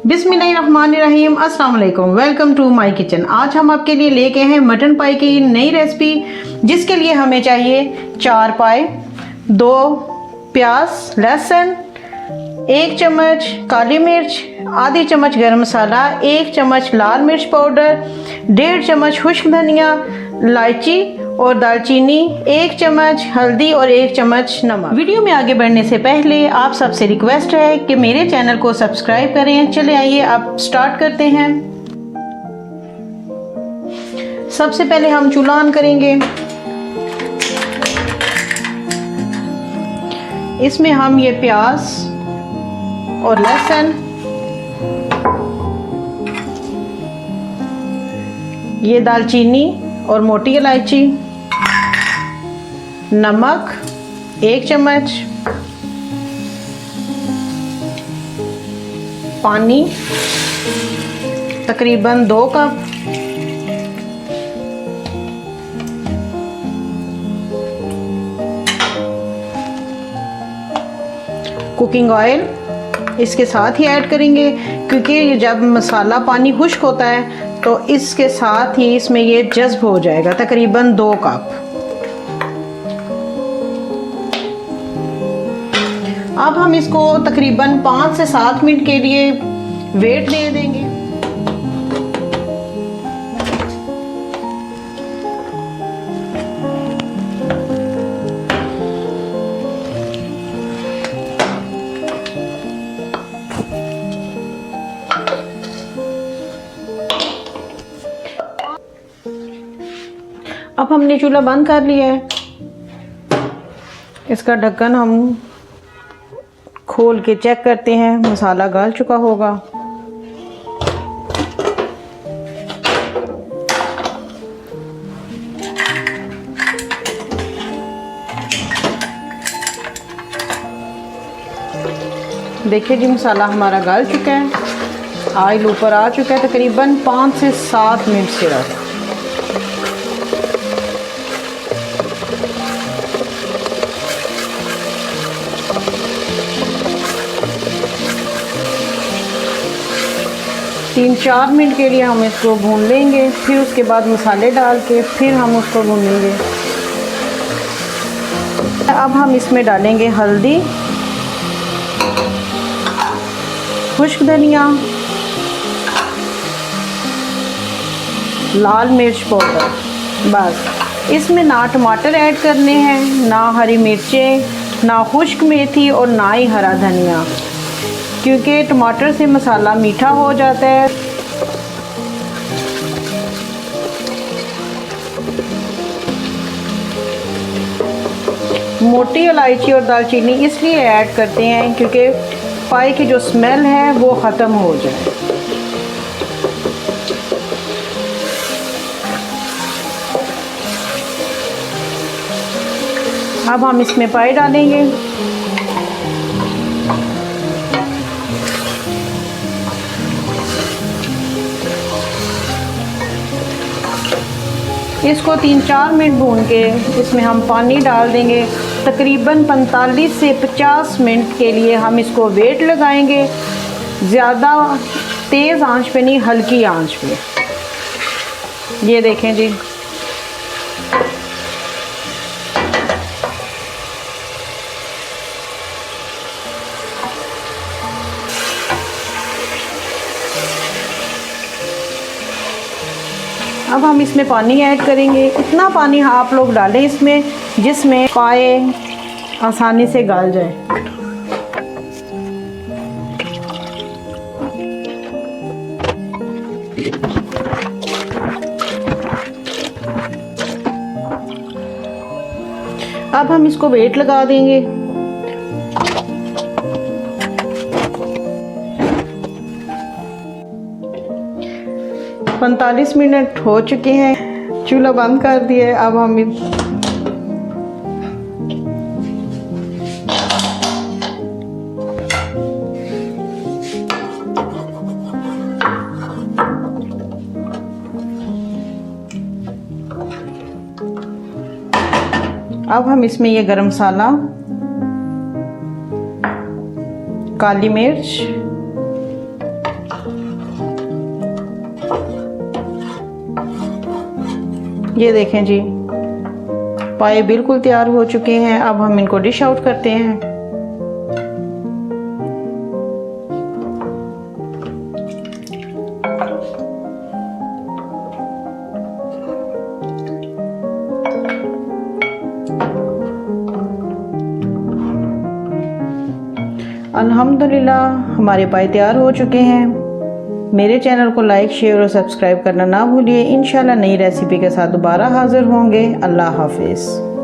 बिस्मिल्लाहिर्रहमानिर्रहीम, अस्सलाम वालेकुम। Welcome to my kitchen. आज हम आपके लिए लेके हैं मटन पाई की नई रेसिपी, जिसके लिए हमें चाहिए 4 पाई, 2 प्याज लहसुन, 1 चम्मच काली मिर्च, आधी चम्मच गरम मसाला, 1 चम्मच लाल मिर्च पाउडर, 1.5 चम्मच खुश्क धनिया, इलायची और दालचीनी, 1 चम्मच हल्दी और 1 चम्मच नमक। वीडियो में आगे बढ़ने से पहले आप सबसे रिक्वेस्ट है कि मेरे चैनल को सब्सक्राइब करें। चले आइए अब स्टार्ट करते हैं। सबसे पहले हम चूल्हा ऑन करेंगे। इसमें हम ये प्याज और लहसुन, ये दालचीनी और मोटी इलायची, नमक 1 चम्मच, पानी तकरीबन 2 कप, कुकिंग ऑयल इसके साथ ही ऐड करेंगे, क्योंकि जब मसाला पानी खुश्क होता है तो इसके साथ ही इसमें ये जज्ब हो जाएगा। तकरीबन 2 कप। अब हम इसको तकरीबन 5 से 7 मिनट के लिए वेट दे देंगे। अब हमने चूल्हा बंद कर लिया है। इसका ढक्कन हम खोल के चेक करते हैं, मसाला गल चुका होगा। देखिए जी, मसाला हमारा गल चुका है, ऑयल ऊपर आ चुका है। तकरीबन 5 से 7 मिनट सिर्फ। तीन 4 मिनट के लिए हम इसको भून लेंगे, फिर उसके बाद मसाले डाल के फिर हम उसको भूनेंगे। अब हम इसमें डालेंगे हल्दी, खुश्क धनिया, लाल मिर्च पाउडर। बस इसमें ना टमाटर ऐड करने हैं, ना हरी मिर्चें, ना खुश्क मेथी और ना ही हरा धनिया, क्योंकि टमाटर से मसाला मीठा हो जाता है। मोटी इलायची और दालचीनी इसलिए ऐड करते हैं क्योंकि पाई की जो स्मेल है वो ख़त्म हो जाए। अब हम इसमें पाई डालेंगे। इसको 3-4 मिनट भून के इसमें हम पानी डाल देंगे। तकरीबन 45 से 50 मिनट के लिए हम इसको वेट लगाएंगे। ज़्यादा तेज़ आंच पे नहीं, हल्की आंच पे। ये देखें जी, अब हम इसमें पानी ऐड करेंगे। इतना पानी आप लोग डालें इसमें जिसमें पाए आसानी से गल जाए। अब हम इसको वेट लगा देंगे। पैंतालीस मिनट हो चुके हैं, चूल्हा बंद कर दिया। अब हम अब हम इसमें ये गरम मसाला, काली मिर्च, ये देखें जी, पाए बिल्कुल तैयार हो चुके हैं। अब हम इनको डिश आउट करते हैं। अल्हम्दुलिल्लाह हमारे पाए तैयार हो चुके हैं। मेरे चैनल को लाइक, शेयर और सब्सक्राइब करना ना भूलिए। इंशाल्लाह नई रेसिपी के साथ दोबारा हाजिर होंगे। अल्लाह हाफिज़।